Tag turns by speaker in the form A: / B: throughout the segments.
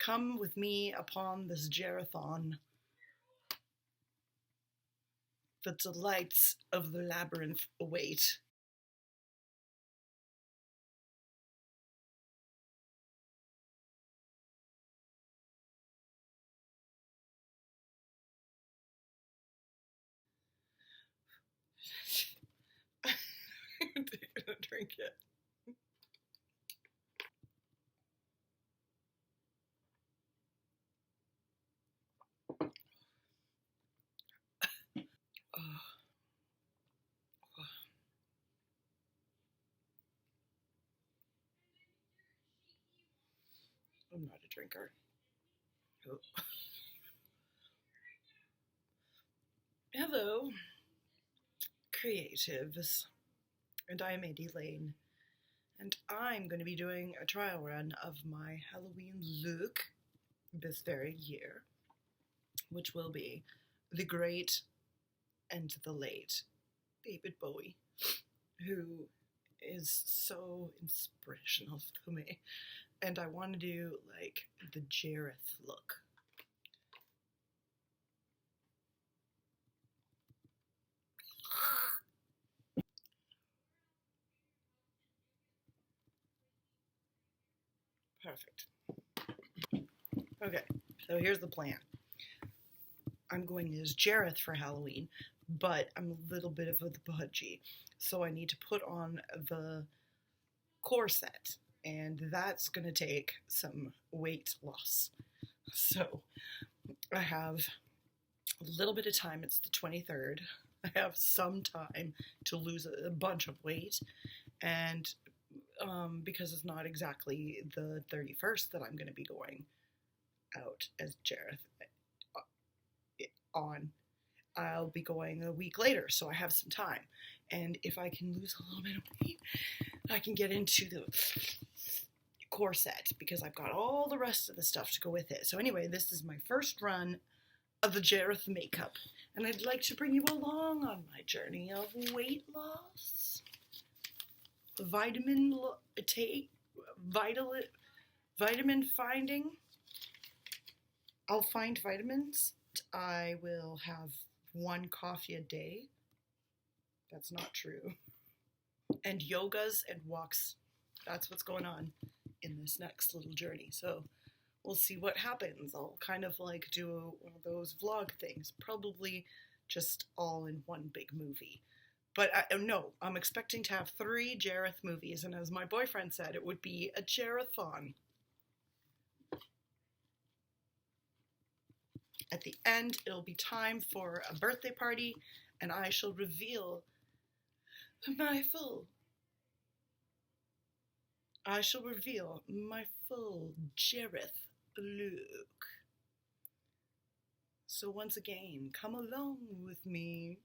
A: Come with me upon this Jarathon, the delights of the labyrinth await. I'm gonna drink it. Oh. I'm not a drinker. Oh. Hello, creatives, and I'm Andy Lane, and I'm going to be doing a trial run of my Halloween look this very year, which will be the great and the late David Bowie, who is so inspirational to me, and I want to do like the Jareth look. Perfect. Okay, so here's the plan. I'm going as Jareth for Halloween, but I'm a little bit of a budgie, so I need to put on the corset, and that's going to take some weight loss. So I have a little bit of time. It's the 23rd. I have some time to lose a bunch of weight, and because it's not exactly the 31st that I'm going to be going out as Jareth on, I'll be going a week later, so I have some time. And if I can lose a little bit of weight, I can get into the corset because I've got all the rest of the stuff to go with it. So anyway, this is my first run of the Jareth makeup, and I'd like to bring you along on my journey of weight loss, vitamin finding. I'll find vitamins. I will have 1 coffee a day. That's not true. And yogas and walks. That's what's going on in this next little journey. So we'll see what happens. I'll kind of like do one of those vlog things. Probably just all in one big movie. But no, I'm expecting to have 3 Jareth movies. And as my boyfriend said, it would be a Jarathon. At the end, it'll be time for a birthday party, and I shall reveal my full Jareth look. So once again, come along with me.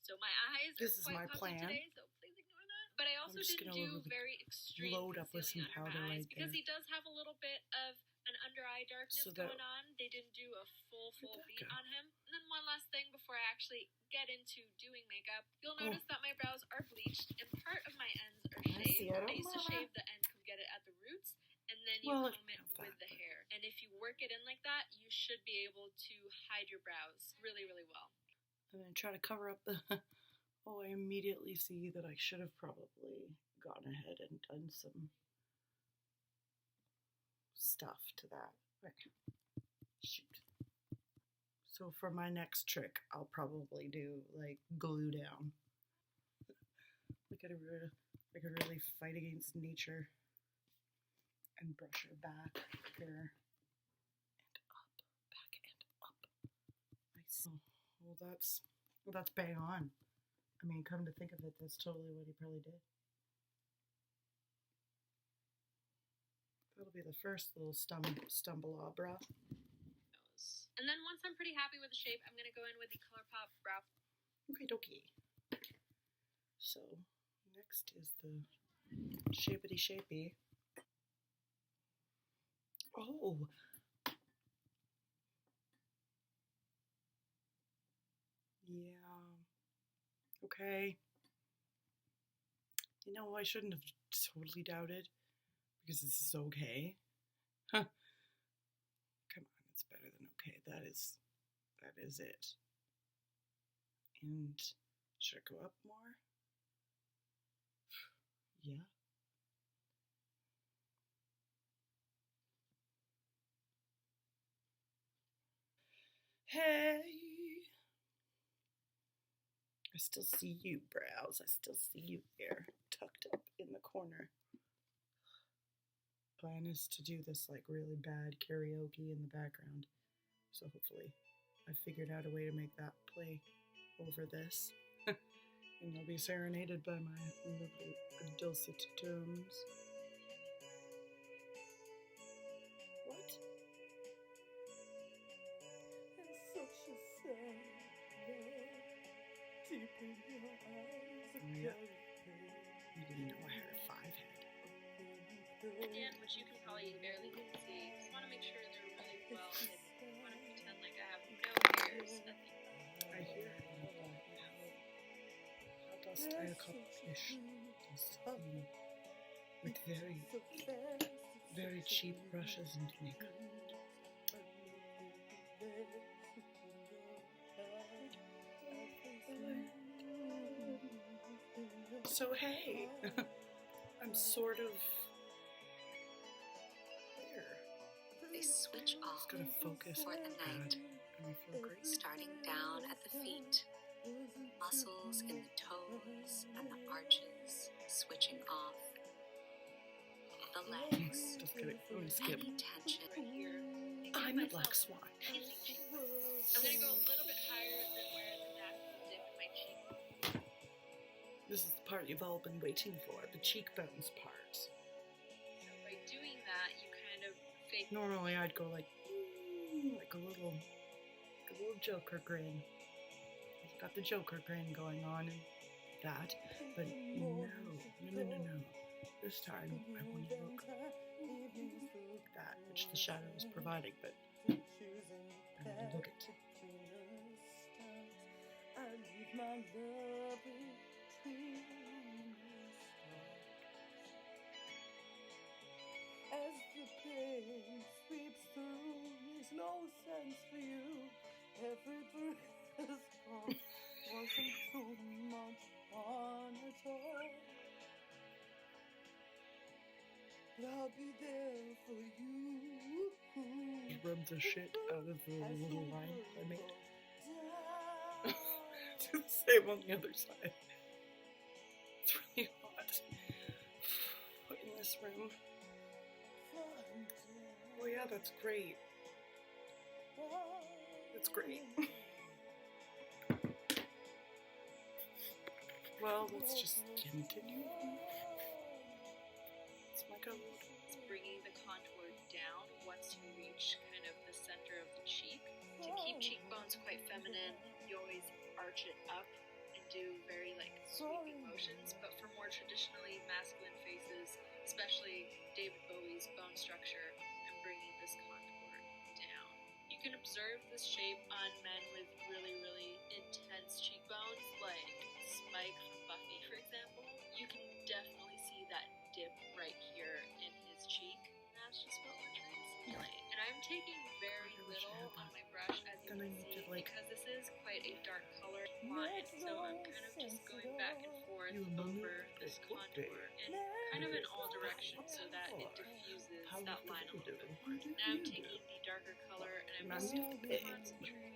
B: So my eyes
A: This
B: are
A: is
B: quite
A: my
B: puffy
A: plan.
B: today, so please ignore that. But I also didn't do very extreme
A: load up with some
B: concealing under
A: powder
B: my eyes
A: right
B: because
A: there.
B: he does have a little bit of an under eye darkness
A: So that-
B: going on. They didn't do a full beat
A: Rebecca.
B: on him. And then one last thing before I actually get into doing makeup, you'll notice that my brows are bleached and part of my ends are shaved. I used to shave the end, come get it at the roots, and then you comb it with the hair. And if you work it in like that, you should be able to hide your brows really, really well.
A: I'm going to try to cover up the... Oh, I immediately see that I should have probably gone ahead and done some stuff to that. Okay. Shoot. So for my next trick, I'll probably do like glue down. I gotta really fight against nature and brush her back here and up, back and up. Well, that's bang on. I mean, come to think of it, that's totally what he probably did. That'll be the first little stumbleabra.
B: And then once I'm pretty happy with the shape, I'm going to go in with the ColourPop Brow.
A: Okay, dokie. So, next is the shapety-shapey. Oh! Yeah. Okay. You know, I shouldn't have totally doubted, because this is okay. Huh. that is it. And should I go up more? Yeah. Hey, I still see you, brows. I still see you there, tucked up in the corner. Plan is to do this like really bad karaoke in the background. So hopefully I figured out a way to make that play over this. And you'll be serenaded by my lovely dulcet tones. What? It's such a sad love, deep in your eyes. Oh, yeah. You didn't know I had a 5-head.
B: And which you can probably barely even see. Just want to make sure they're really well hidden. I want to pretend like I have no hairs at the end.
A: I hear how dost I accomplish this with very, very cheap brushes and makeup. So hey, I'm sort of there.
C: They switch off
A: Just gonna focus
C: for the night,
A: and I feel great.
C: starting down at the feet, muscles in the toes and the arches switching off, the legs,
A: Just kidding. I'm gonna skip.
C: any tension.
B: Right here.
A: I'm a black swan.
B: I'm going to go a little bit higher than where the natural dip in my cheek.
A: This is the part you've all been waiting for, the cheekbones part.
B: So by doing that, you kind of fake.
A: Normally I'd go like a little Joker grin. I've got the Joker grin going on and that, but no. This time I want to look like that, which the shadow is providing, but look at it.
D: As the pain sweeps through, makes no sense for you. Every breath is gone, wasn't too much fun at all. But I'll be there for you.
A: Rub the shit out of the little line I made. Do the same on the other side. It's really hot. What in this room? Oh yeah, that's great. That's great. Well, let's just continue. It's my code.
B: It's bringing the contour down once you reach kind of the center of the cheek. To keep cheekbones quite feminine, you always arch it up and do very like sweeping motions. But for more traditionally masculine faces, especially David Bowie's bone structure, I'm bringing this contour down. You can observe this shape on men with really, really intense cheekbones, like Spike from Buffy, for example. You can definitely see that dip right here in his cheek. And that's just what we're trying to simulate. And I'm taking very little on my brush, as you can see, because this is quite a dark color line. So I'm kind of just going back and forth over this contour and kind of in all directions so that it diffuses that line a little bit more. Now I'm taking the darker color and I'm just concentrating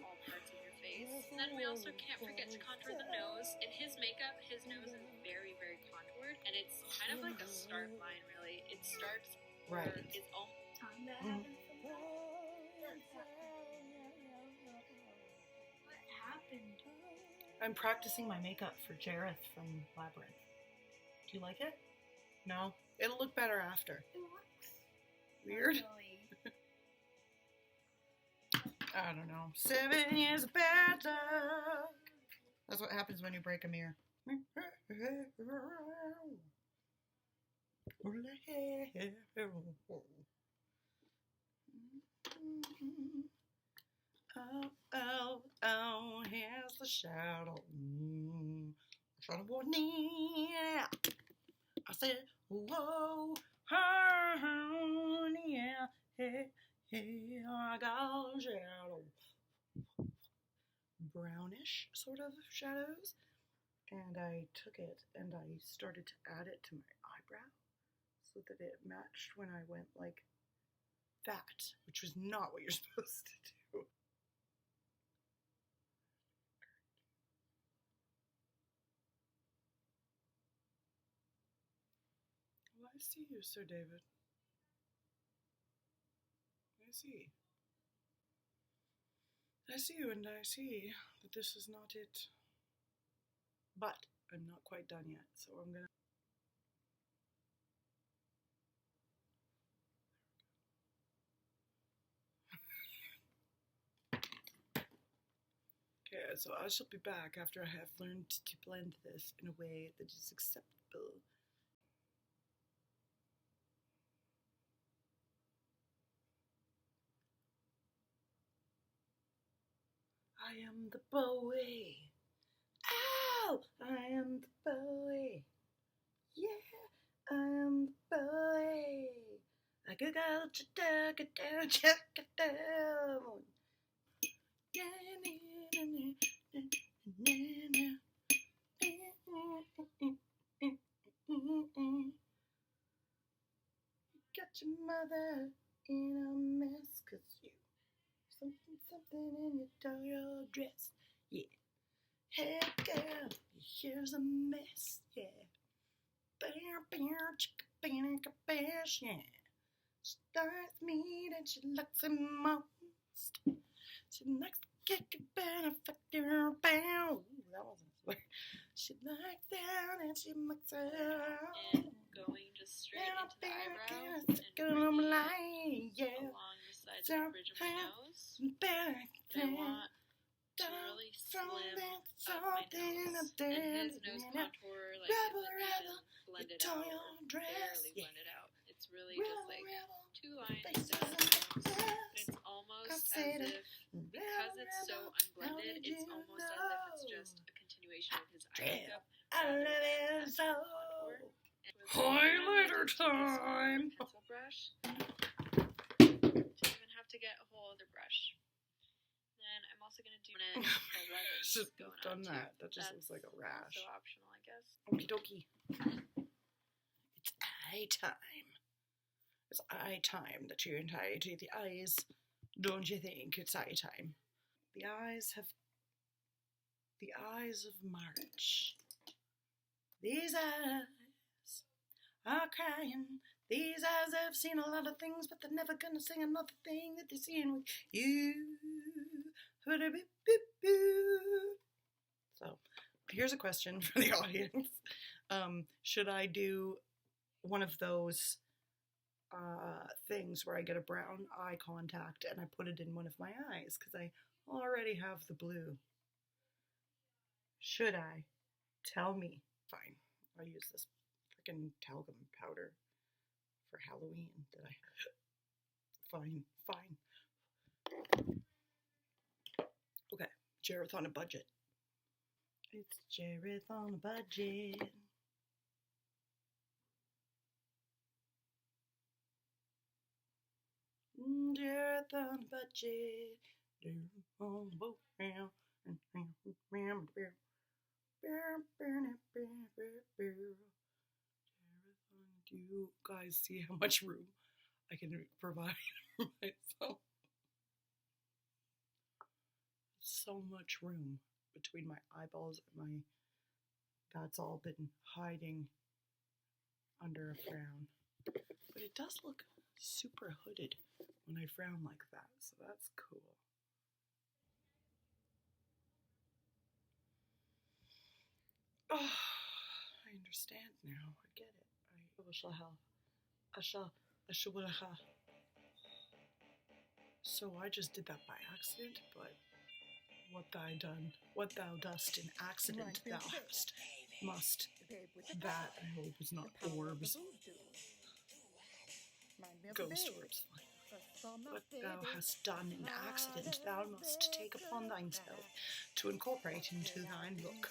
B: all parts of your face. And then we also can't forget to contour the nose. In his makeup, his nose is very, very contoured, and it's kind of like a start line, really. It starts where it's almost time that happens sometimes. What happened?
A: I'm practicing my makeup for Jareth from Labyrinth. Do you like it? No? It'll look better after.
B: It looks
A: Weird?
B: really.
A: I don't know. 7 years of bad luck. That's what happens when you break a mirror. Oh, here's the shadow. Shadow warning. I said, whoa, yeah, hey, shadow. Brownish sort of shadows. And I took it and I started to add it to my eyebrow so that it matched when I went like that, which was not what you're supposed to do. Well, I see you, Sir David. I see. I see you, and I see that this is not it. But I'm not quite done yet, so I'm gonna... Okay, so I shall be back after I have learned to blend this in a way that is acceptable. I am the boy. Ow! I am the boy. Yeah, I am the boy. Like a girl, check it down, check it down. Got your mother in a mess, 'cause you something in your Doyle dress, yeah. Hey girl, here's a mess, yeah. Bear, yeah. She likes me and she likes it most. She likes to kick it better, fuck your bow. That wasn't swear. She likes that and she makes it out.
B: And going just straight into the eyebrow and along the sides of the bridge of my nose. And I want to really slim up my nose. And his nose contour, like in the vision, blend it out, or barely blend it out. It's really just like 2 lines down the nose. But it's almost as if, because it's so unblended, it's almost as if it's just a continuation of his eye makeup.
A: Highlighter time!
B: Pencil brush. Don't even have to get a whole other brush. Then I'm also going to do an 11.
A: Should have done that. That just looks like a rash.
B: So optional, I guess.
A: Okie dokie. It's eye time. It's eye time that you eye to the eyes. Don't you think it's eye time? The eyes of March. These eyes are crying. These eyes have seen a lot of things, but they're never gonna sing another thing that they're seeing with you. So, here's a question for the audience. Should I do one of those things where I get a brown eye contact and I put it in one of my eyes? Because I already have the blue. Should I? Tell me. Fine. I'll use this freaking talcum powder for Halloween that I have. Fine. Okay, Jareth on a budget. It's Jareth on a budget. Jareth on a budget. Do you guys see how much room I can provide for myself? So much room between my eyeballs and my... That's all been hiding under a frown. But it does look super hooded when I frown like that, so that's cool. Oh, I understand now. I get it. So I just did that by accident, but what thou dost in accident, thou must. That, I hope, is not orbs. Ghost orbs. What thou hast done in accident, thou must take upon thyself to incorporate into thine look.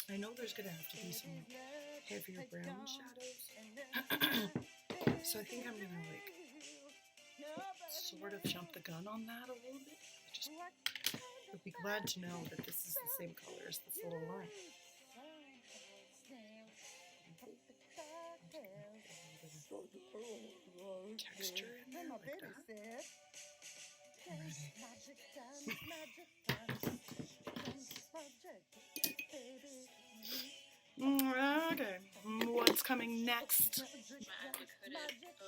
A: I know there's gonna have to be some heavier brown shadows. So I think I'm gonna sort of jump the gun on that a little bit. Just would be glad to know that this is the same color as this little line. Texture in there like that. Okay, what's coming next?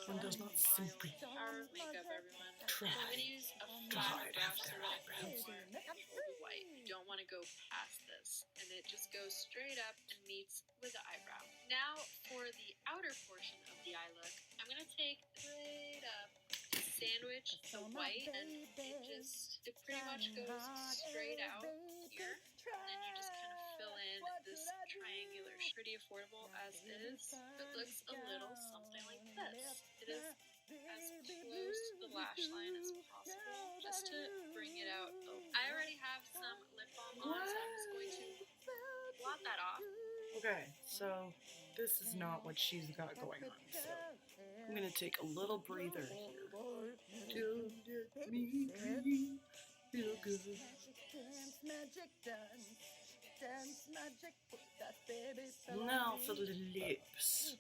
A: One does not simply
B: Power of makeup, everyone.
A: try
B: I'm going to use a
A: to
B: flat
A: hide
B: brush
A: after
B: so that
A: eyebrows.
B: it's more controlled with white. You don't want to go past this, and it just goes straight up and meets with the eyebrow. Now for the outer portion of the eye look, I'm going to take straight up, sandwich the white, and it pretty much goes straight out here, and then you just kind of fill in this triangular. Pretty affordable as is. It looks a little something like this. It is as close to the lash line as possible, just to bring it out. I already have some lip balm on, so I'm just going to blot that off.
A: Okay, so this is not what she's got going on, so I'm gonna take a little breather here. Don't let me dream, feel good. Now for the lips.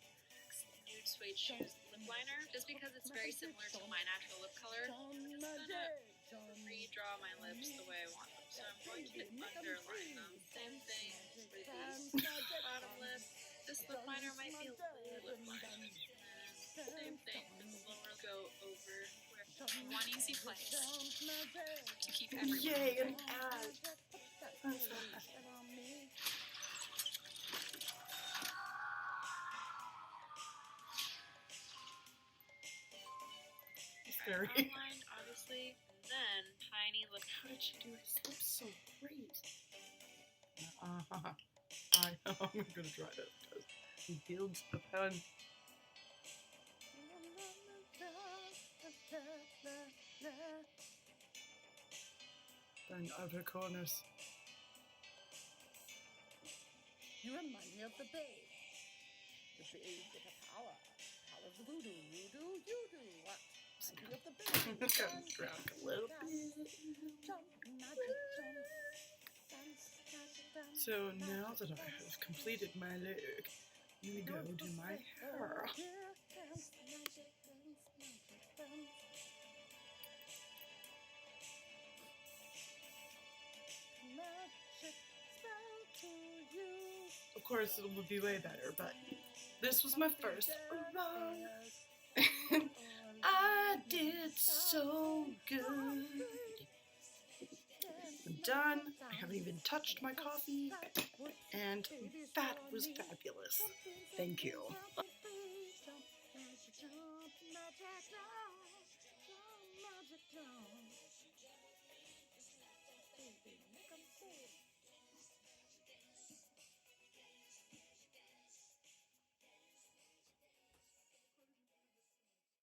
B: Nude Suede Shoes lip liner, just because it's very similar to my natural lip color. I'm just gonna redraw my lips the way I want them. So I'm going to underline them. Same thing for the bottom lip. This lip liner might be a little lip liner. Same thing for the lower, go over where one easy place to keep everyone.
A: Yay, an ad. Scary.
B: Outlined, obviously, and then tiny lip.
A: How did she do his lips so great? I'm gonna try that because he builds the pen. Then outer corners.
D: You remind me of the babe. The babe with the power. Power of the voodoo. You do, you do. What? Remind me of the babe.
A: It's got to drag a little bit. So now that I have completed my look, I'm gonna go do my hair. Of course, it would be way better, but this was my first run. I did so good. I'm done. I haven't even touched my coffee, and that was fabulous. Thank you.